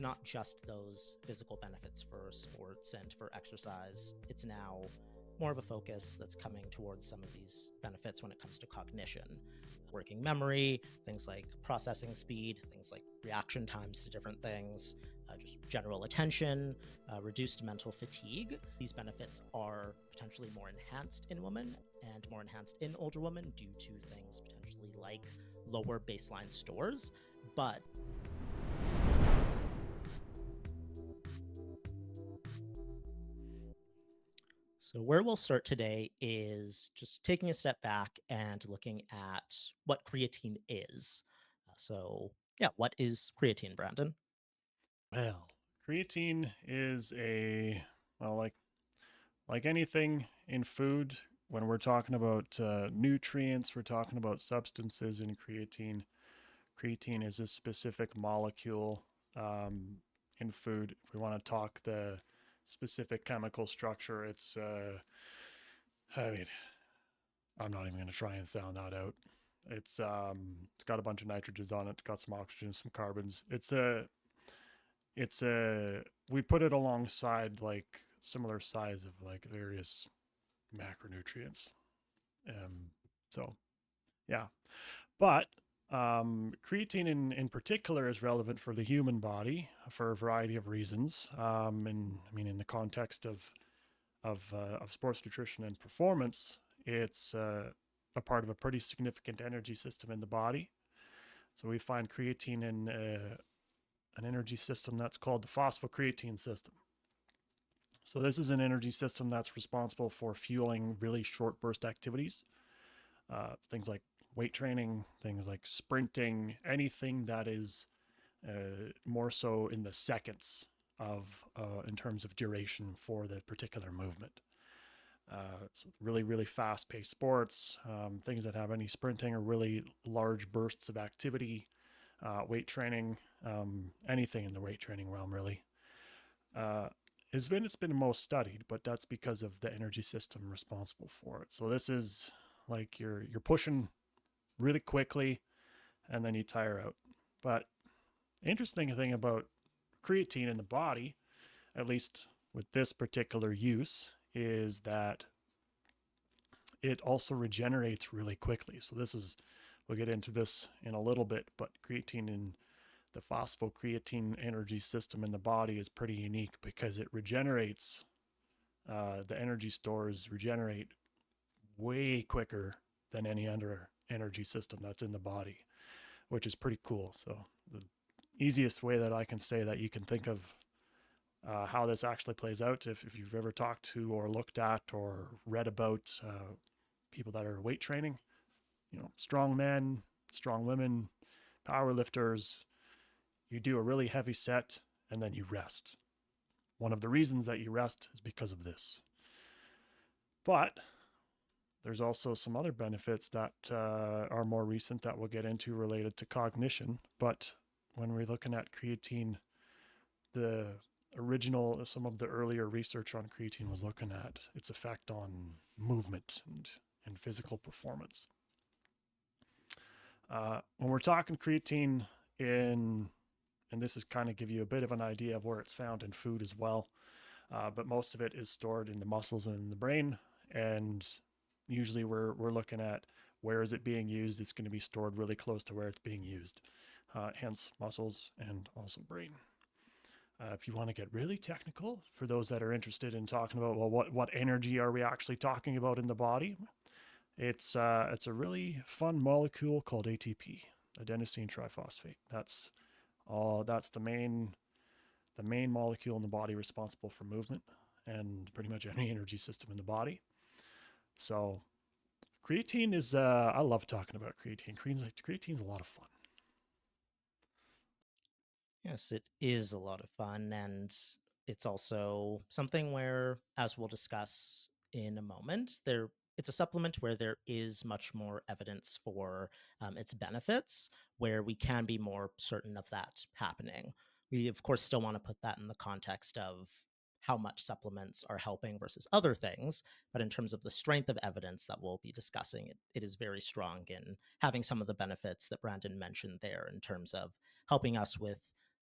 it's not just those physical benefits for sports and for exercise. It's now more of a focus that's coming towards some of these benefits when it comes to cognition, working memory, things like processing speed, things like reaction times to different things, just general attention, reduced mental fatigue. These benefits are potentially more enhanced in women and more enhanced in older women due to things potentially like lower baseline stores. But so, where we'll start today is just taking a step back and looking at what creatine is. Yeah, what is creatine, Brandon? Well, creatine is well, like anything in food, when we're talking about nutrients, we're talking about substances in creatine. Creatine is a specific molecule um, in food. If we want to talk the specific chemical structure, I mean, I'm not even going to try and sound that out. It's got a bunch of nitrogens on it. It's got some oxygen, some carbons. It's a we put it alongside like similar size of like various macronutrients. Um, so yeah, but creatine in particular is relevant for the human body for a variety of reasons. And I mean, in the context of sports nutrition and performance, it's a part of a pretty significant energy system in the body. So we find creatine in an energy system that's called the phosphocreatine system. So this is an energy system that's responsible for fueling really short burst activities, things like weight training, things like sprinting, anything that is more so in the seconds of in terms of duration for the particular movement. So really, really fast-paced sports, things that have any sprinting or really large bursts of activity, weight training, anything in the weight training realm, really. Uh, it's been most studied, but that's because of the energy system responsible for it. So this is like you're pushing really quickly and then you tire out. But the interesting thing about creatine in the body, at least with this particular use, is that it also regenerates really quickly. So we'll get into this in a little bit, but creatine in the phosphocreatine energy system in the body is pretty unique because it regenerates. The energy stores regenerate way quicker than any other energy system that's in the body, which is pretty cool. So the easiest way that I can say that you can think of how this actually plays out, if you've ever talked to or looked at or read about people that are weight training, strong men, strong women, power lifters, you do a really heavy set and then you rest. One of the reasons that you rest is because of this. But there's also some other benefits that are more recent that we'll get into related to cognition. But when we're looking at creatine, the some of the earlier research on creatine was looking at its effect on movement and physical performance. When we're talking creatine and this is kind of give you a bit of an idea of where it's found in food as well, but most of it is stored in the muscles and in the brain. And usually we're looking at where is it being used. It's going to be stored really close to where it's being used, hence muscles and also brain. If you want to get really technical, for those that are interested in talking about, well, what energy are we actually talking about in the body? It's a really fun molecule called ATP, adenosine triphosphate. That's the main molecule in the body responsible for movement and pretty much any energy system in the body. So creatine is I love talking about creatine. Creatine's a lot of fun. Yes, it is a lot of fun. And it's also something where, as we'll discuss in a moment, it's a supplement where there is much more evidence for its benefits, where we can be more certain of that happening. We, of course, still want to put that in the context of how much supplements are helping versus other things. But in terms of the strength of evidence that we'll be discussing, it is very strong in having some of the benefits that Brandon mentioned there in terms of helping us with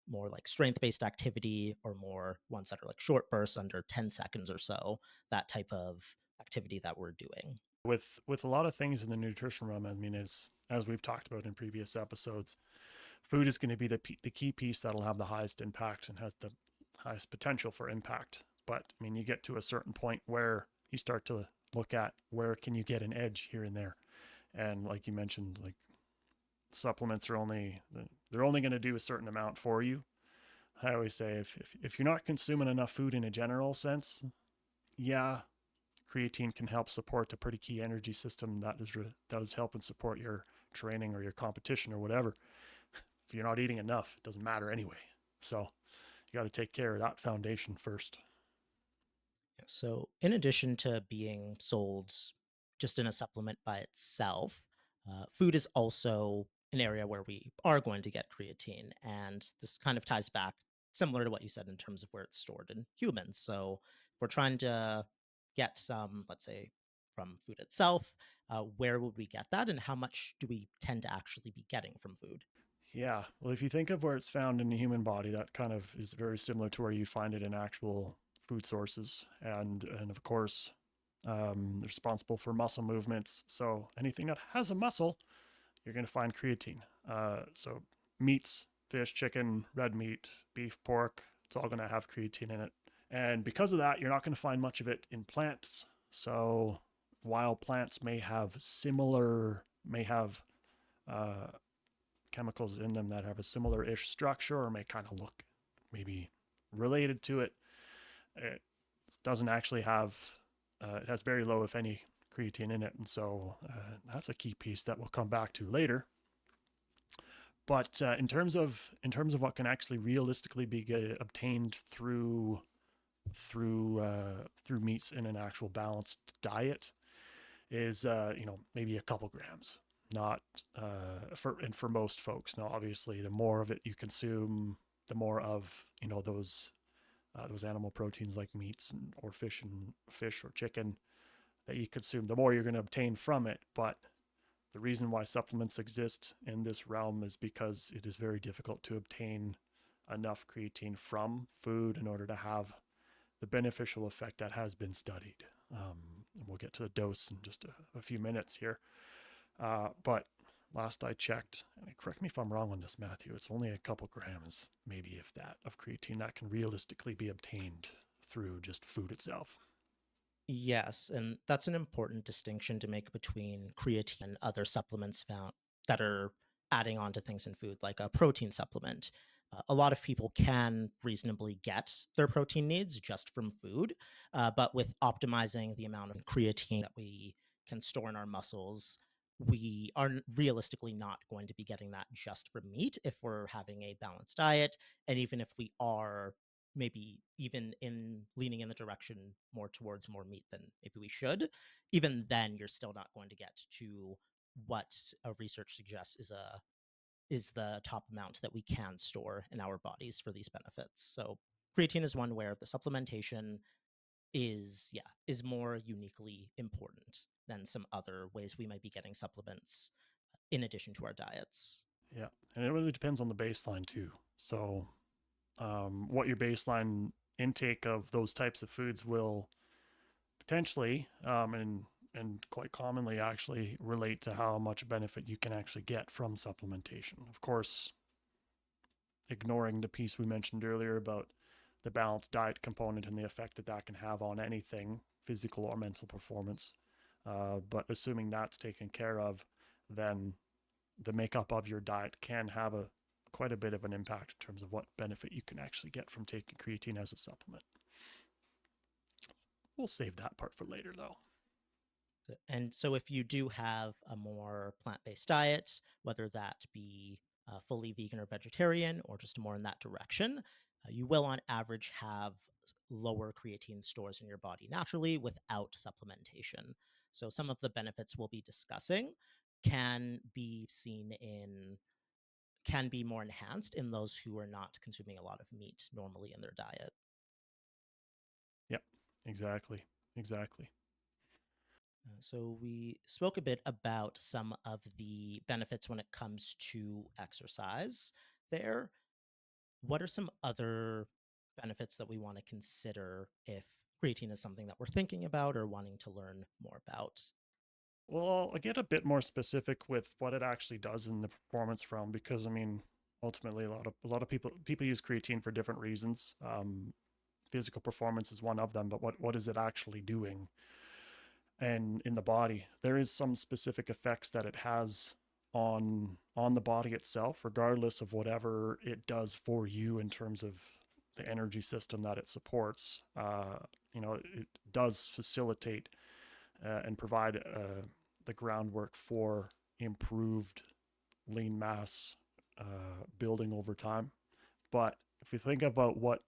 more like strength based activity or more ones that are like short bursts under 10 seconds or so, that type of activity that we're doing. With a lot of things in the nutrition realm, I mean, as we've talked about in previous episodes, food is going to be the key piece that'll have the highest impact and has the highest potential for impact. But I mean, you get to a certain point where you start to look at where can you get an edge here and there, and like you mentioned, like supplements are only they're only going to do a certain amount for you. I always say if you're not consuming enough food in a general sense, yeah, creatine can help support a pretty key energy system that is helping support your training or your competition or whatever. If you're not eating enough, it doesn't matter anyway. So you got to take care of that foundation first. So, in addition to being sold just in a supplement by itself, food is also an area where we are going to get creatine. And this kind of ties back similar to what you said in terms of where it's stored in humans. So, if we're trying to get some, let's say, from food itself, where would we get that? And how much do we tend to actually be getting from food? Yeah. Well, if you think of where it's found in the human body, that kind of is very similar to where you find it in actual food sources. And of course, they're responsible for muscle movements. So anything that has a muscle, you're going to find creatine. So meats, fish, chicken, red meat, beef, pork, it's all going to have creatine in it. And because of that, you're not going to find much of it in plants. So while plants may have uh, chemicals in them that have a similar ish structure or may kind of look maybe related to it, it doesn't actually have, it has very low, if any, creatine in it. And so that's a key piece that we'll come back to later. But in terms of what can actually realistically be obtained through meats in an actual balanced diet is maybe a couple grams. Not for most folks. Now, obviously, the more of it you consume, the more of those animal proteins like meats or fish or chicken that you consume, the more you're going to obtain from it. But the reason why supplements exist in this realm is because it is very difficult to obtain enough creatine from food in order to have the beneficial effect that has been studied. And we'll get to the dose in just a few minutes here. But last I checked, and correct me if I'm wrong on this, Matthew, it's only a couple grams, maybe if that, of creatine that can realistically be obtained through just food itself. Yes, and that's an important distinction to make between creatine and other supplements found that are adding on to things in food, like a protein supplement. A lot of people can reasonably get their protein needs just from food, but with optimizing the amount of creatine that we can store in our muscles, we are realistically not going to be getting that just from meat if we're having a balanced diet. And even if we are maybe even in leaning in the direction more towards more meat than maybe we should, even then you're still not going to get to what research suggests is the top amount that we can store in our bodies for these benefits. So creatine is one where the supplementation is more uniquely important than some other ways we might be getting supplements in addition to our diets. Yeah, and it really depends on the baseline too. So, what your baseline intake of those types of foods will potentially, and quite commonly actually relate to how much benefit you can actually get from supplementation. Of course, ignoring the piece we mentioned earlier about the balanced diet component and the effect that that can have on anything, physical or mental performance. But assuming that's taken care of, then the makeup of your diet can have a quite a bit of an impact in terms of what benefit you can actually get from taking creatine as a supplement. We'll save that part for later, though. And so, if you do have a more plant based diet, whether that be fully vegan or vegetarian, or just more in that direction, you will on average have lower creatine stores in your body naturally without supplementation. So, some of the benefits we'll be discussing can be seen in, can be more enhanced in those who are not consuming a lot of meat normally in their diet. Yep, exactly, exactly. So, we spoke a bit about some of the benefits when it comes to exercise there. what are some other benefits that we want to consider if creatine is something that we're thinking about or wanting to learn more about? Well, I'll get a bit more specific with what it actually does in the performance realm because I mean, ultimately, a lot of people use creatine for different reasons. Physical performance is one of them, but what is it actually doing? And in the body, there is some specific effects that it has on the body itself, regardless of whatever it does for you in terms of the energy system that it supports. It does facilitate and provide the groundwork for improved lean mass building over time. But if we think about what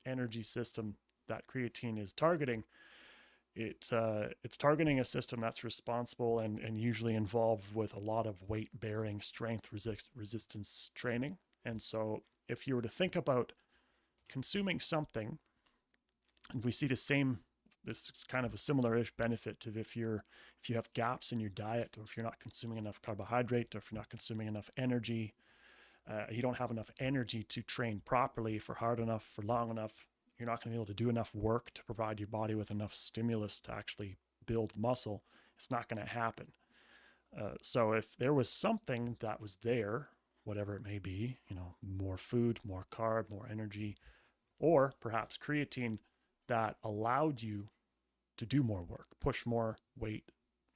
energy system that creatine is targeting, it's targeting a system that's responsible and usually involved with a lot of weight bearing strength resistance training. And so if you were to think about consuming something, and we see this is kind of a similar-ish benefit to if you have gaps in your diet, or if you're not consuming enough carbohydrate, or if you're not consuming enough energy, you don't have enough energy to train properly for hard enough, for long enough. You're not going to be able to do enough work to provide your body with enough stimulus to actually build muscle. It's not going to happen. So if there was something that was there, whatever it may be, more food, more carb, more energy, or perhaps creatine that allowed you to do more work, push more weight,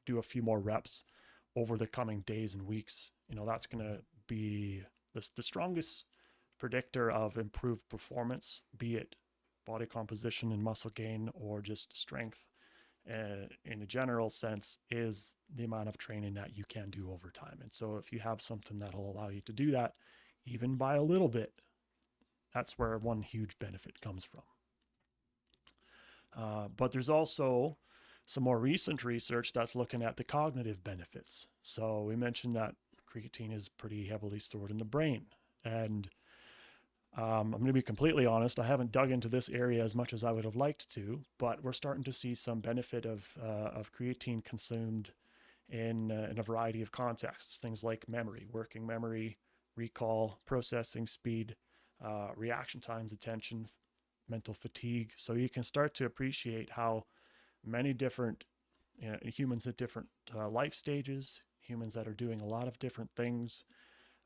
do a few more reps over the coming days and weeks, that's going to be the strongest predictor of improved performance, be it body composition and muscle gain or just strength. In a general sense, is the amount of training that you can do over time. And so, if you have something that'll allow you to do that, even by a little bit, that's where one huge benefit comes from. But there's also some more recent research that's looking at the cognitive benefits. So we mentioned that creatine is pretty heavily stored in the brain. And I'm going to be completely honest, I haven't dug into this area as much as I would have liked to, but we're starting to see some benefit of creatine consumed in a variety of contexts. Things like memory, working memory, recall, processing speed, reaction times, attention, mental fatigue. So you can start to appreciate how many different humans at different life stages, humans that are doing a lot of different things.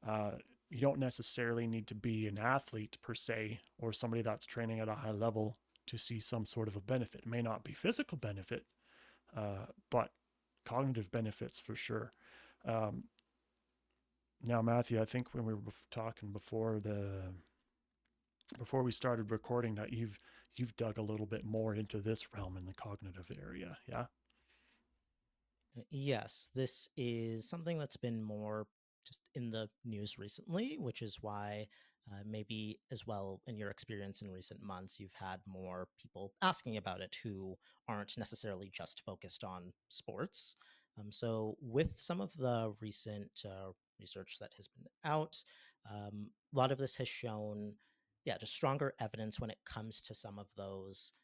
Uh, you don't necessarily need to be an athlete per se or somebody that's training at a high level to see some sort of a benefit. It may not be physical benefit, but cognitive benefits for sure. Um, Now, Matthew, I think when we were talking before we started recording that you've dug a little bit more into this realm in the cognitive area, yeah? Yes, this is something that's been more just in the news recently, which is why maybe as well in your experience in recent months, you've had more people asking about it who aren't necessarily just focused on sports. So, with some of the recent research that has been out, a lot of this has shown, yeah, just stronger evidence when it comes to some of those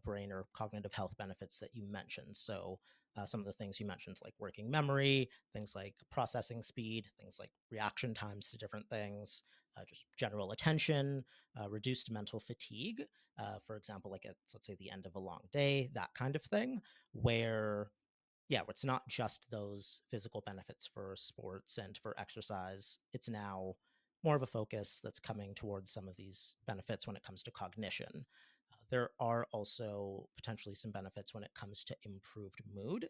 brain or cognitive health benefits that you mentioned. So, some of the things you mentioned, like working memory, things like processing speed, things like reaction times to different things, just general attention, reduced mental fatigue, for example, like at, let's say, the end of a long day, that kind of thing, where yeah, it's not just those physical benefits for sports and for exercise. It's now more of a focus that's coming towards some of these benefits when it comes to cognition. There are also potentially some benefits when it comes to improved mood.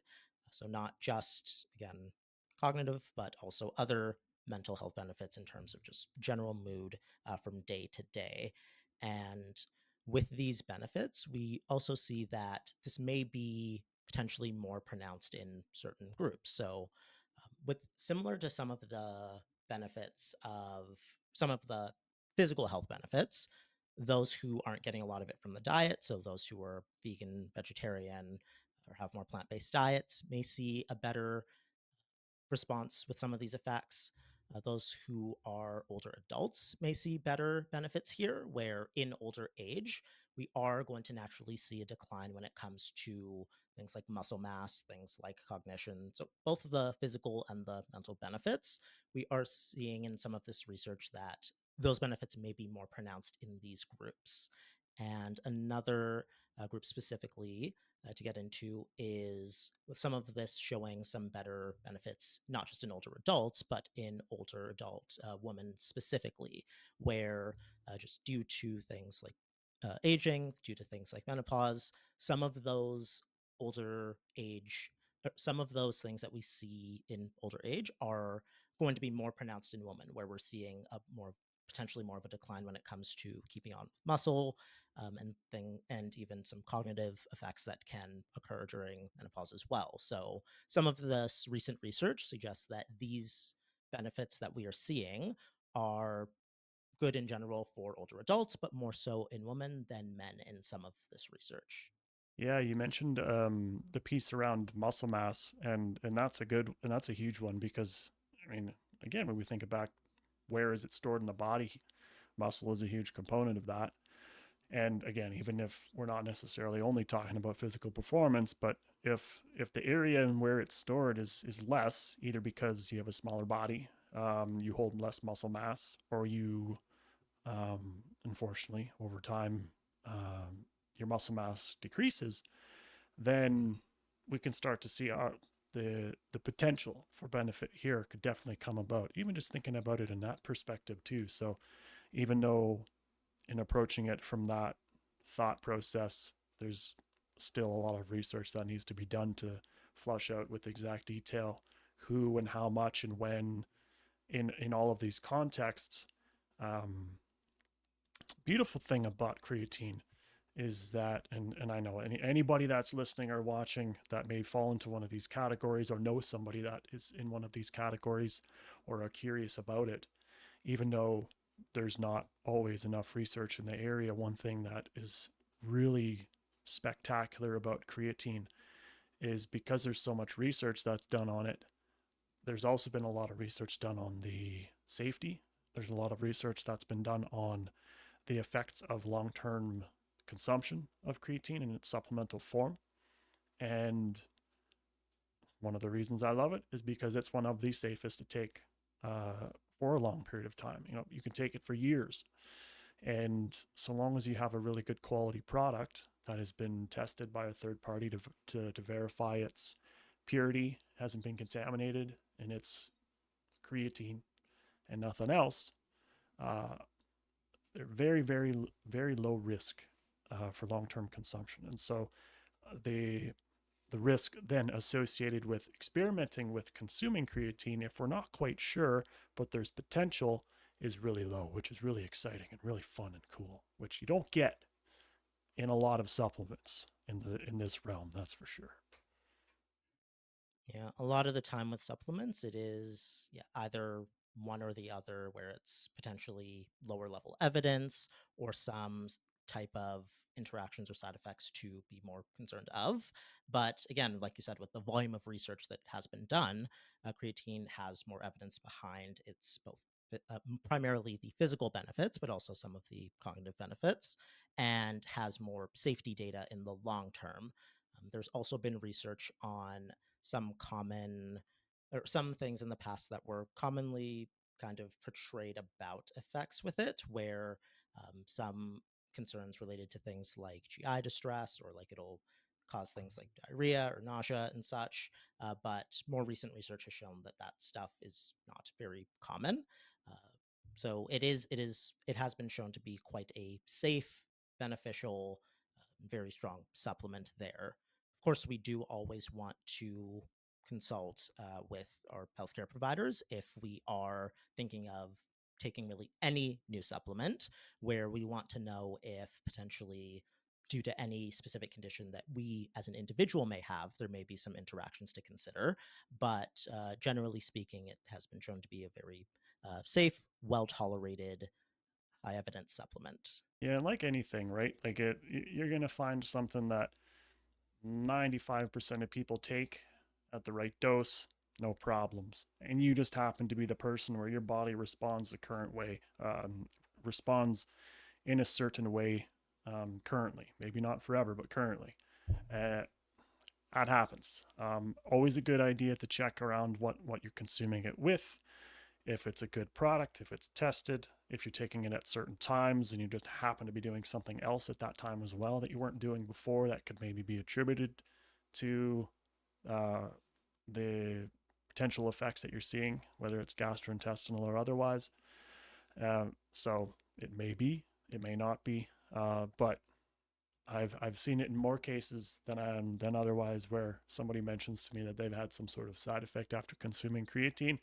So, not just, again, cognitive, but also other mental health benefits in terms of just general mood from day to day. And with these benefits, we also see that this may be potentially more pronounced in certain groups. So, with similar to some of the benefits of some of the physical health benefits, those who aren't getting a lot of it from the diet, so those who are vegan, vegetarian, or have more plant based diets, may see a better response with some of these effects. Those who are older adults may see better benefits here, where in older age, we are going to naturally see a decline when it comes to things like muscle mass, things like cognition. So, both the physical and the mental benefits, we are seeing in some of this research that those benefits may be more pronounced in these groups. And another group specifically to get into is with some of this showing some better benefits, not just in older adults, but in older adult women specifically, where just due to things like aging, due to things like menopause, some of those older age, some of those things that we see in older age are going to be more pronounced in women, where we're seeing a more potentially more of a decline when it comes to keeping on with muscle and even some cognitive effects that can occur during menopause as well. So some of this recent research suggests that these benefits that we are seeing are good in general for older adults, but more so in women than men in some of this research. Yeah, you mentioned the piece around muscle mass, and that's a huge one because I mean, again, when we think about where is it stored in the body, muscle is a huge component of that. And again, even if we're not necessarily only talking about physical performance, but if the area and where it's stored is less, either because you have a smaller body, you hold less muscle mass, or you unfortunately over time your muscle mass decreases, then we can start to see the potential for benefit here could definitely come about. Even just thinking about it in that perspective too. So even though in approaching it from that thought process, there's still a lot of research that needs to be done to flush out with exact detail who and how much and when in all of these contexts. Um, Beautiful thing about creatine is that, and I know anybody that's listening or watching that may fall into one of these categories or know somebody that is in one of these categories or are curious about it, even though there's not always enough research in the area, one thing that is really spectacular about creatine is because there's so much research that's done on it, there's also been a lot of research done on the safety. There's a lot of research that's been done on the effects of long-term consumption of creatine in its supplemental form. And one of the reasons I love it is because it's one of the safest to take for a long period of time. You know, you can take it for years. And so long as you have a really good quality product that has been tested by a third party to verify its purity, hasn't been contaminated, and it's creatine and nothing else, uh, they're very, very, very low risk for long-term consumption. And so the the risk then associated with experimenting with consuming creatine, if we're not quite sure, but there's potential, is really low, which is really exciting and really fun and cool, which you don't get in a lot of supplements in this realm, that's for sure. Yeah, a lot of the time with supplements, it is either one or the other, where it's potentially lower level evidence or some type of interactions or side effects to be more concerned of. But again, like you said, with the volume of research that has been done, creatine has more evidence behind its both primarily the physical benefits, but also some of the cognitive benefits, and has more safety data in the long term. There's also been research on some common or some things in the past that were commonly kind of portrayed about effects with it, where some concerns related to things like GI distress or like it'll cause things like diarrhea or nausea and such. But more recent research has shown that that stuff is not very common. Uh, so it has been shown to be quite a safe, beneficial, very strong supplement there. Of course, we do always want to consult with our healthcare providers if we are thinking of taking really any new supplement, where we want to know if potentially due to any specific condition that we as an individual may have, there may be some interactions to consider. But generally speaking, it has been shown to be a very safe, well tolerated, high evidence supplement. Yeah, like anything, right? Like you're gonna find something that 95% of people take at the right dose, no problems. And you just happen to be the person where your body responds the current way, responds in a certain way currently. Maybe not forever, but currently. Uh, that happens. Always a good idea to check around what you're consuming it with, if it's a good product, if it's tested, if you're taking it at certain times and you just happen to be doing something else at that time as well that you weren't doing before, that could maybe be attributed to uh, the potential effects that you're seeing, whether it's gastrointestinal or otherwise. So it may be, it may not be, but I've seen it in more cases than otherwise, where somebody mentions to me that they've had some sort of side effect after consuming creatine,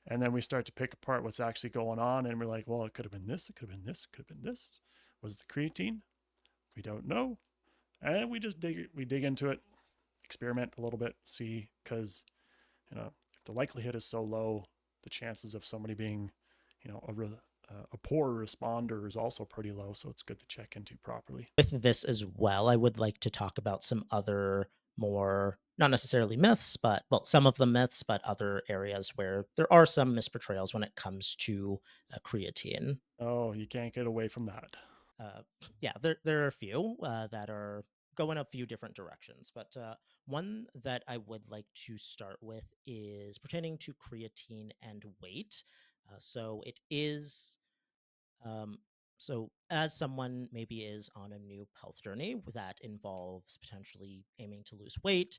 and then we start to pick apart what's actually going on, and we're like, well, it could have been this, it could have been this, it could have been this. Was it the creatine? We don't know, and we just dig into it, experiment a little bit, see, because if the likelihood is so low, the chances of somebody being, a poor responder is also pretty low. So it's good to check into properly. With this as well, I would like to talk about some other more, not necessarily myths, but well, some of the myths, but other areas where there are some misportrayals when it comes to creatine. Oh, you can't get away from that. uh, yeah, there are a few that are go in a few different directions, but one that I would like to start with is pertaining to creatine and weight. So it is um, so, as someone maybe is on a new health journey that involves potentially aiming to lose weight,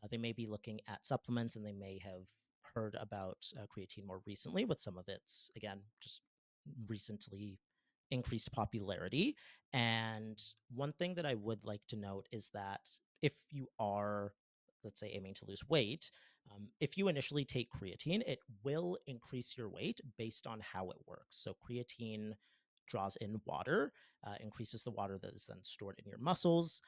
they may be looking at supplements and they may have heard about creatine more recently with some of its, again, just recently increased popularity. And one thing that I would like to note is that if you are, let's say, aiming to lose weight, if you initially take creatine, it will increase your weight based on how it works. So, creatine draws in water, increases the water that is then stored in your muscles.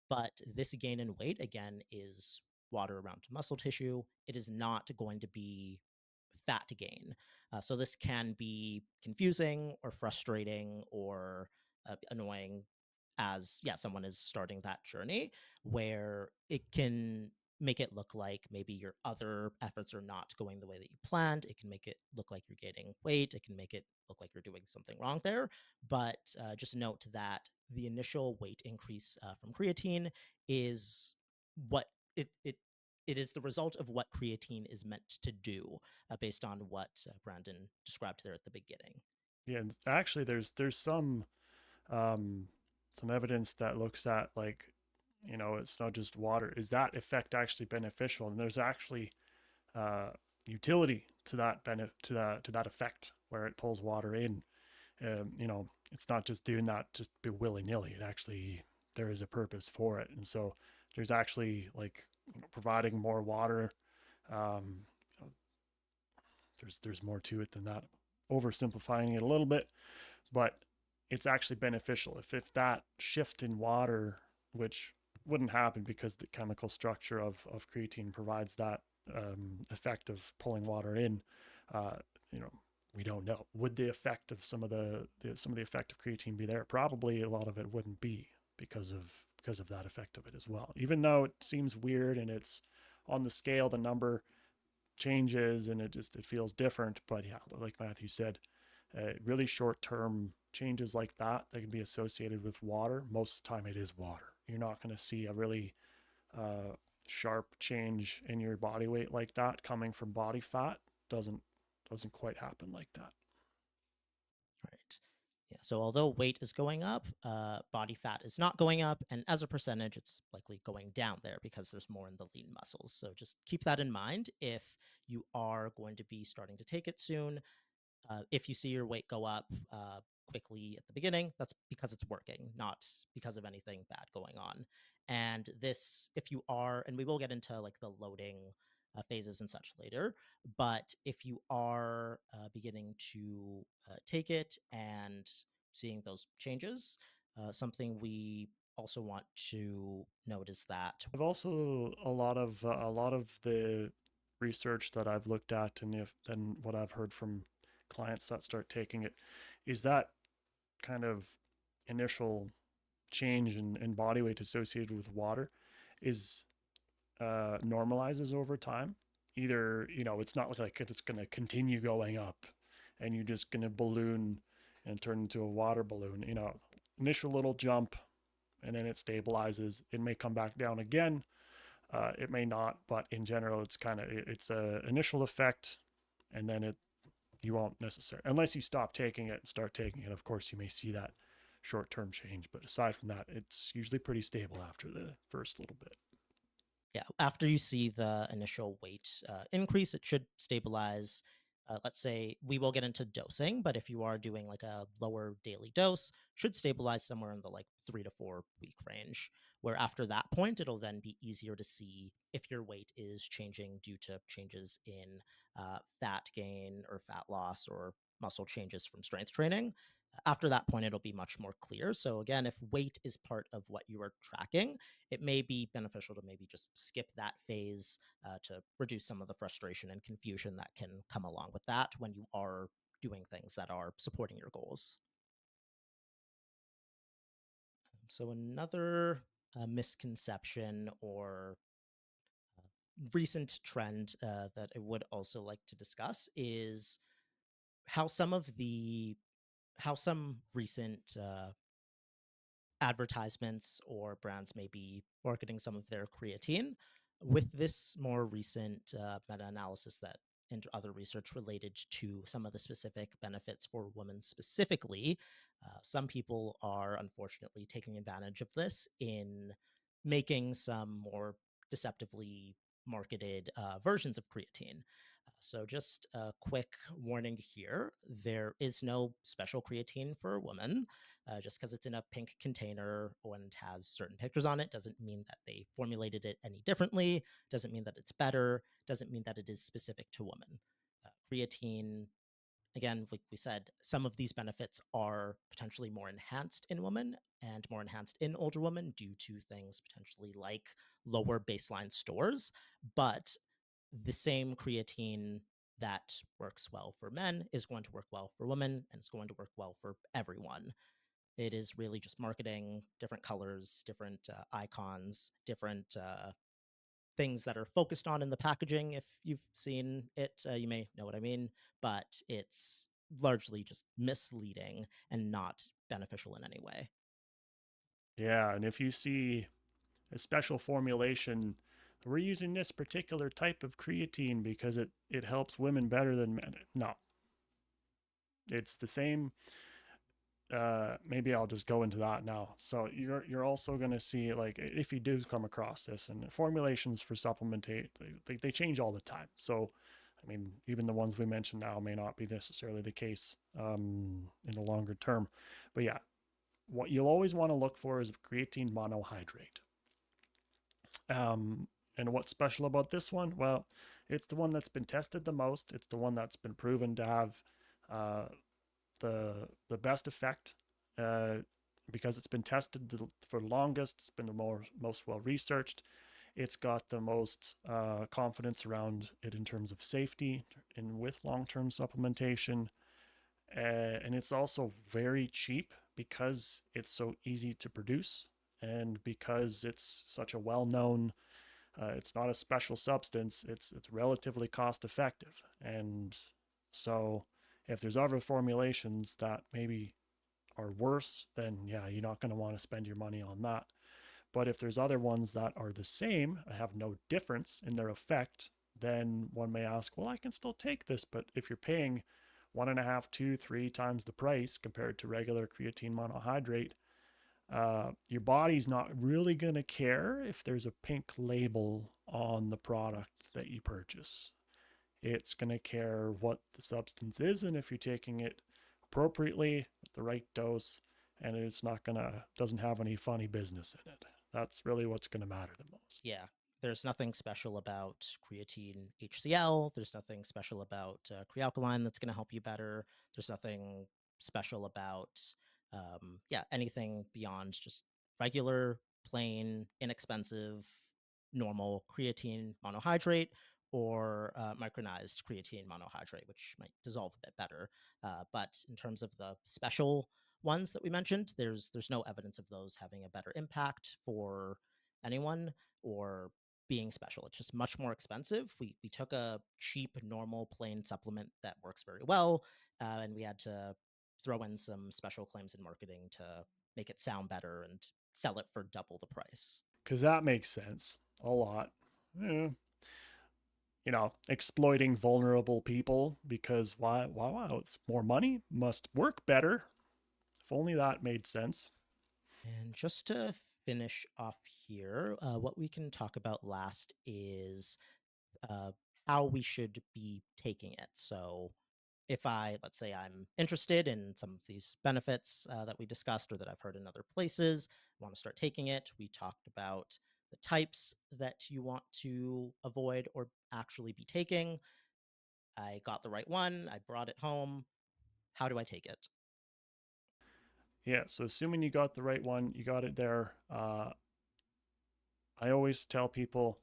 But this gain in weight, again, is water around muscle tissue. It is not going to be fat gain. So this can be confusing or frustrating or annoying as, yeah, someone is starting that journey, where it can make it look like maybe your other efforts are not going the way that you planned. It can make it look like you're gaining weight. It can make it look like you're doing something wrong there. But just note that the initial weight increase from creatine is what it is the result of what creatine is meant to do, based on what Brandon described there at the beginning. Yeah, and actually, there's um, some evidence that looks at, like, it's not just water. Is that effect actually beneficial? And there's actually uh, utility to that to that effect where it pulls water in. It's not just doing that just be willy nilly. It actually, there is a purpose for it, and so there's actually, like, providing more water. Um, there's more to it than that. Oversimplifying it a little bit, but it's actually beneficial if that shift in water, which wouldn't happen because the chemical structure of creatine provides that effect of pulling water in. Uh, you know, we don't know. Would the effect of some of the effect of creatine be there? Probably a lot of it wouldn't be because of that effect of it as well. Even though it seems weird and it's on the scale, the number changes and it feels different. But yeah, like Matthew said, really short term changes like that can be associated with water. Most of the time, it is water. You're not going to see a really sharp change in your body weight like that coming from body fat. Doesn't quite happen like that. Right. Yeah. So although weight is going up, body fat is not going up, and as a percentage, it's likely going down there because there's more in the lean muscles. So just keep that in mind if you are going to be starting to take it soon. If you see your weight go up quickly at the beginning, that's because it's working, not because of anything bad going on. And this, if you are, and we will get into like the loading phases and such later, but if you are beginning to take it and seeing those changes, something we also want to note is that I've also a lot of the research that I've looked at, and what I've heard from clients that start taking it, is that kind of initial change in body weight associated with water is normalizes over time. Either, it's not like it's going to continue going up and you're just going to balloon and turn into a water balloon. Initial little jump, and then it stabilizes. It may come back down again. It may not, but in general, it's a initial effect, and then you won't necessarily, unless you stop taking it and start taking it, of course, you may see that short term change. But aside from that, it's usually pretty stable after the first little bit. Yeah, after you see the initial weight increase, it should stabilize. Let's say we will get into dosing, but if you are doing like a lower daily dose, should stabilize somewhere in the like 3 to 4 week range. Where after that point, it'll then be easier to see if your weight is changing due to changes in fat gain or fat loss or muscle changes from strength training. After that point, it'll be much more clear. So, again, if weight is part of what you are tracking, it may be beneficial to maybe just skip that phase to reduce some of the frustration and confusion that can come along with that when you are doing things that are supporting your goals. So, another misconception or recent trend that I would also like to discuss is how some of the how some recent advertisements or brands may be marketing some of their creatine. With this more recent meta analysis that and other research related to some of the specific benefits for women specifically, some people are unfortunately taking advantage of this in making some more deceptively marketed versions of creatine. So, just a quick warning here, there is no special creatine for women. Just because it's in a pink container and has certain pictures on it doesn't mean that they formulated it any differently, doesn't mean that it's better, doesn't mean that it is specific to women. Creatine, again, like we said, some of these benefits are potentially more enhanced in women and more enhanced in older women due to things potentially like lower baseline stores. But the same creatine that works well for men is going to work well for women and it's going to work well for everyone. It is really just marketing, different colors, different icons, different things that are focused on in the packaging. If you've seen it, you may know what I mean, but it's largely just misleading and not beneficial in any way. Yeah, and if you see a special formulation, we're using this particular type of creatine because it helps women better than men. No, it's the same. Maybe I'll just go into that now. So you're also going to see, like, if you do come across this, and formulations for supplementate, they change all the time. So I mean, even the ones we mentioned now may not be necessarily the case in the longer term. But yeah, what you'll always want to look for is creatine monohydrate. And what's special about this one? Well, it's the one that's been tested the most. It's the one that's been proven to have uh, the best effect uh, because it's been tested for the longest. It's been the most well researched. It's got the most confidence around it in terms of safety and with long term supplementation. And it's also very cheap because it's so easy to produce and because it's such a well known it's not a special substance. It's relatively cost effective, and so if there's other formulations that maybe are worse, then yeah, you're not going to want to spend your money on that. But if there's other ones that are the same, have no difference in their effect, then one may ask, well, I can still take this, but if you're paying 1.5, 2, 3 times the price compared to regular creatine monohydrate, your body's not really going to care if there's a pink label on the product that you purchase. It's going to care what the substance is and if you're taking it appropriately at the right dose, and it's not going to, doesn't have any funny business in it. That's really what's going to matter the most. Yeah, there's nothing special about creatine HCl. There's nothing special about crealkaline that's going to help you better. There's nothing special about, yeah, anything beyond just regular, plain, inexpensive, normal creatine monohydrate or micronized creatine monohydrate, which might dissolve a bit better. But in terms of the special ones that we mentioned, there's no evidence of those having a better impact for anyone or being special. It's just much more expensive. We took a cheap, normal, plain supplement that works very well, and we had to throw in some special claims in marketing to make it sound better and sell it for double the price. Because that makes sense a lot. Yeah. exploiting vulnerable people because wow, it's more money, must work better. If only that made sense. And just to finish off here, what we can talk about last is uh, how we should be taking it. So, if let's say, I'm interested in some of these benefits that we discussed or that I've heard in other places, want to start taking it, we talked about the types that you want to avoid or actually be taking. I got the right one, I brought it home. How do I take it? Yeah, so assuming you got the right one, you got it there. I always tell people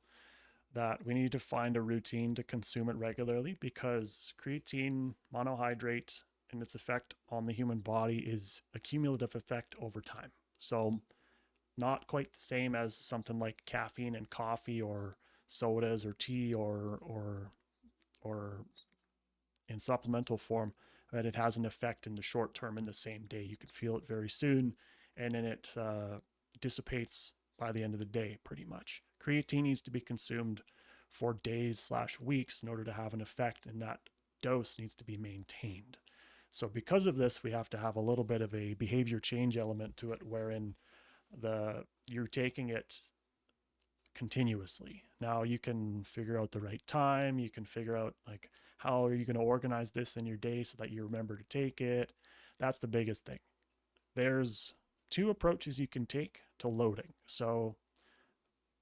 that we need to find a routine to consume it regularly because creatine monohydrate and its effect on the human body is a cumulative effect over time. So, not quite the same as something like caffeine and coffee or sodas or tea or in supplemental form, but it has an effect in the short term in the same day. You can feel it very soon, and then it dissipates by the end of the day, pretty much. Creatine needs to be consumed for days/weeks in order to have an effect, and that dose needs to be maintained. So, because of this, we have to have a little bit of a behavior change element to it, wherein you're taking it continuously. Now you can figure out the right time. You can figure out like how are you going to organize this in your day so that you remember to take it. That's the biggest thing. There's two approaches you can take to loading. So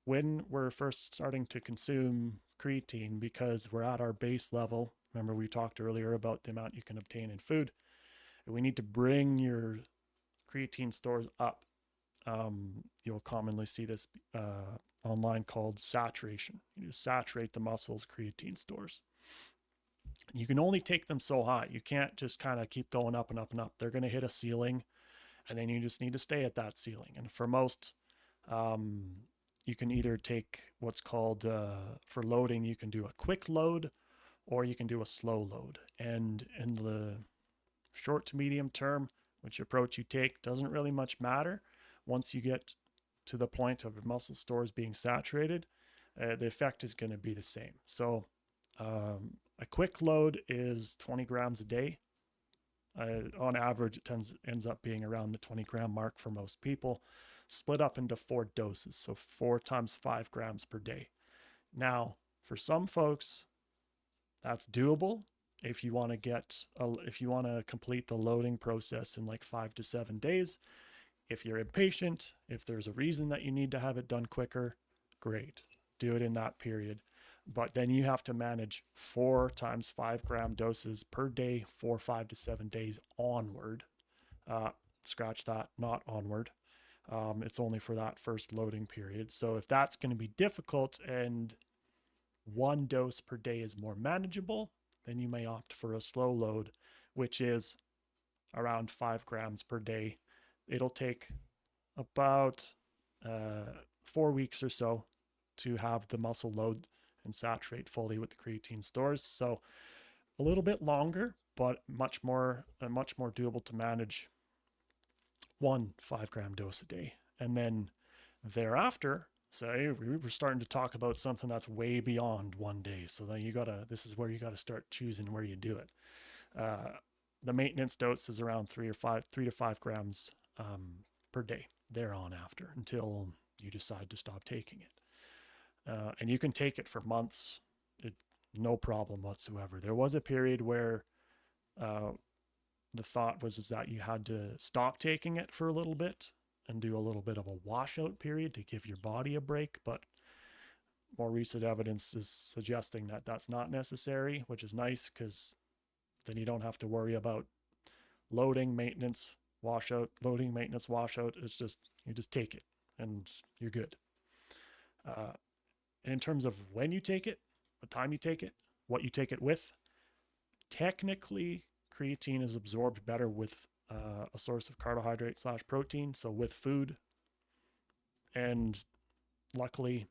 when we're first starting to consume creatine, because we're at our base level, remember we talked earlier about the amount you can obtain in food, we need to bring your creatine stores up. You'll commonly see this online called saturation. You just saturate the muscles creatine stores. You can only take them so high. You can't just kind of keep going up and up and up. They're going to hit a ceiling, and then you just need to stay at that ceiling. And for most, um, you can either take what's called for loading, you can do a quick load or you can do a slow load. And in the short to medium term, which approach you take doesn't really much matter. Once you get to the point of muscle stores being saturated, the effect is going to be the same. So a quick load is 20 grams a day. On average, it ends up being around the 20-gram mark for most people, split up into 4 doses. So 4 times 5 grams per day. Now, for some folks, that's doable if you want to complete the loading process in like 5 to 7 days. If you're impatient, if there's a reason that you need to have it done quicker, great, do it in that period. But then you have to manage 4 times 5-gram doses per day for 5 to 7 days onward. Scratch that, not onward. It's only for that first loading period. So if that's going to be difficult and 1 dose per day is more manageable, then you may opt for a slow load, which is around 5 grams per day. It'll take about 4 weeks or so to have the muscle load and saturate fully with the creatine stores. So a little bit longer, but much more doable to manage 1 5-gram dose a day. And then thereafter, say we were starting to talk about something that's way beyond 1 day. So then this is where you gotta start choosing where you do it. The maintenance dose is around 3 to 5 grams per day thereon after until you decide to stop taking it. And you can take it for months, no problem whatsoever. There was a period where the thought was that you had to stop taking it for a little bit and do a little bit of a washout period to give your body a break, but more recent evidence is suggesting that that's not necessary, which is nice because then you don't have to worry about loading, maintenance, washout, loading, maintenance, washout. It's just, you just take it and you're good. And in terms of when you take it, what time you take it, what you take it with, technically creatine is absorbed better with a source of carbohydrate/protein, so with food. And luckily,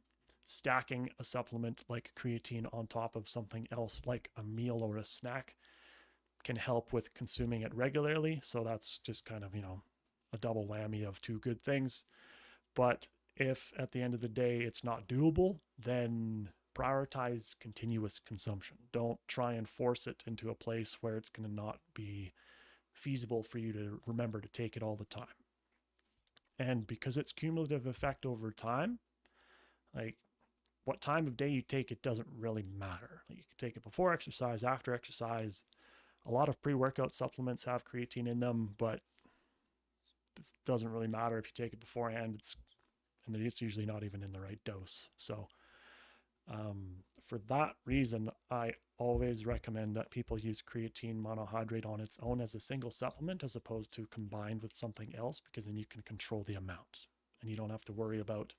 stacking a supplement like creatine on top of something else like a meal or a snack can help with consuming it regularly. So that's just kind of, a double whammy of 2 good things. But if at the end of the day it's not doable, then prioritize continuous consumption. Don't try and force it into a place where it's going to not be feasible for you to remember to take it all the time. And because it's cumulative effect over time, like what time of day you take it doesn't really matter. Like you can take it before exercise, after exercise. A lot of pre-workout supplements have creatine in them, but it doesn't really matter if you take it beforehand. It's usually not even in the right dose. So for that reason, I always recommend that people use creatine monohydrate on its own as a single supplement as opposed to combined with something else, because then you can control the amount and you don't have to worry about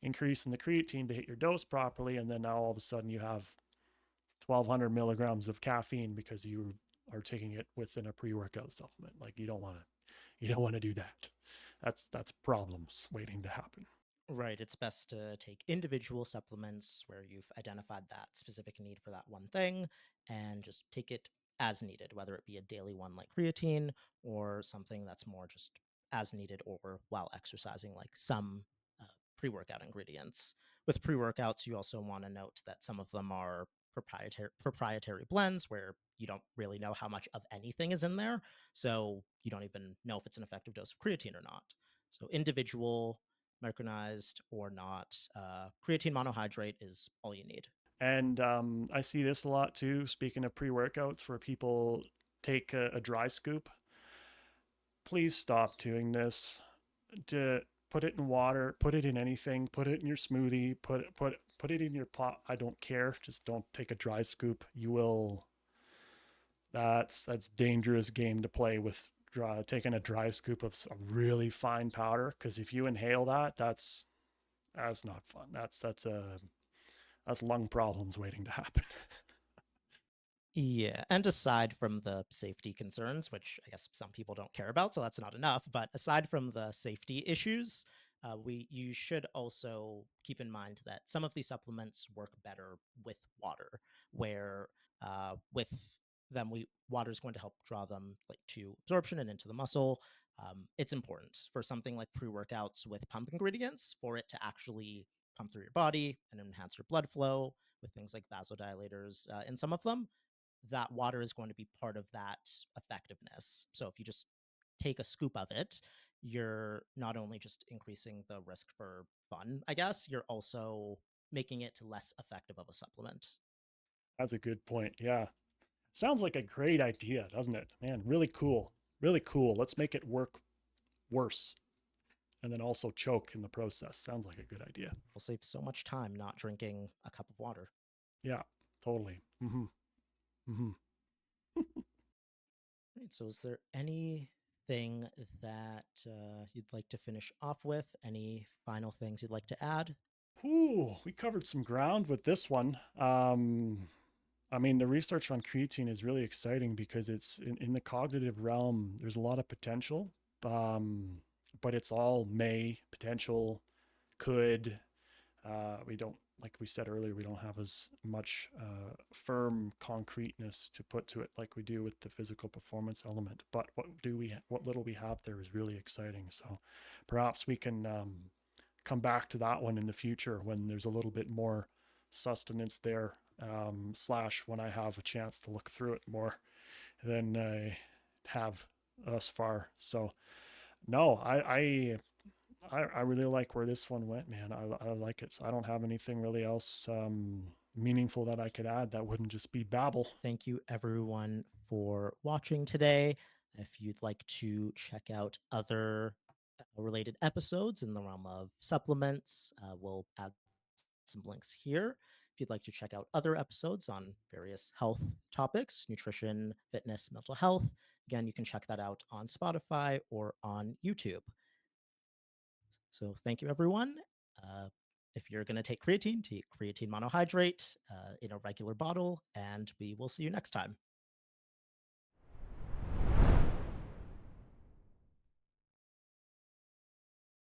increasing the creatine to hit your dose properly. And then now all of a sudden you have 1,200 milligrams of caffeine because you are taking it within a pre-workout supplement. Like you don't want to do that. That's problems waiting to happen. Right. It's best to take individual supplements where you've identified that specific need for that one thing and just take it as needed, whether it be a daily one like creatine or something that's more just as needed or while exercising, like some uh, pre workout ingredients. With pre workouts, you also want to note that some of them are proprietary blends where you don't really know how much of anything is in there. So you don't even know if it's an effective dose of creatine or not. So individual micronized or not. Creatine monohydrate is all you need. And I see this a lot too. Speaking of pre-workouts, where people take a dry scoop, please stop doing this. To put it in water, put it in anything, put it in your smoothie, put it in your pot. I don't care. Just don't take a dry scoop. You will. That's dangerous game to play with. Taking a dry scoop of a really fine powder, because if you inhale that, that's not fun. That's lung problems waiting to happen. Yeah, and aside from the safety concerns, which I guess some people don't care about, so that's not enough. But aside from the safety issues, we you should also keep in mind that some of these supplements work better with water, where with them, we water is going to help draw them like to absorption and into the muscle. It's important for something like pre-workouts with pump ingredients for it to actually pump through your body and enhance your blood flow with things like vasodilators in some of them. That water is going to be part of that effectiveness. So if you just take a scoop of it, you're not only just increasing the risk for fun, I guess, you're also making it less effective of a supplement. That's a good point. Yeah. Sounds like a great idea, doesn't it? Man, really cool. Really cool. Let's make it work worse and then also choke in the process. Sounds like a good idea. We'll save so much time not drinking a cup of water. Yeah, totally. Mm-hmm. Right. So, is there anything that you'd like to finish off with? Any final things you'd like to add? Ooh, we covered some ground with this one. I mean, the research on creatine is really exciting because it's in the cognitive realm. There's a lot of potential, um, but it's all may potential, could. We don't, like we said earlier, we don't have as much firm concreteness to put to it like we do with the physical performance element. But what little we have there is really exciting. So perhaps we can come back to that one in the future when there's a little bit more sustenance there, slash when I have a chance to look through it more than I have thus far. So no, I really like where this one went, man. I like it. So I don't have anything really else meaningful that I could add that wouldn't just be babble. Thank you, everyone, for watching today. If you'd like to check out other related episodes in the realm of supplements, we'll add some links here. If you'd like to check out other episodes on various health topics, nutrition, fitness, mental health, again, you can check that out on Spotify or on YouTube. So thank you, everyone. If you're going to take creatine monohydrate in a regular bottle, and we will see you next time.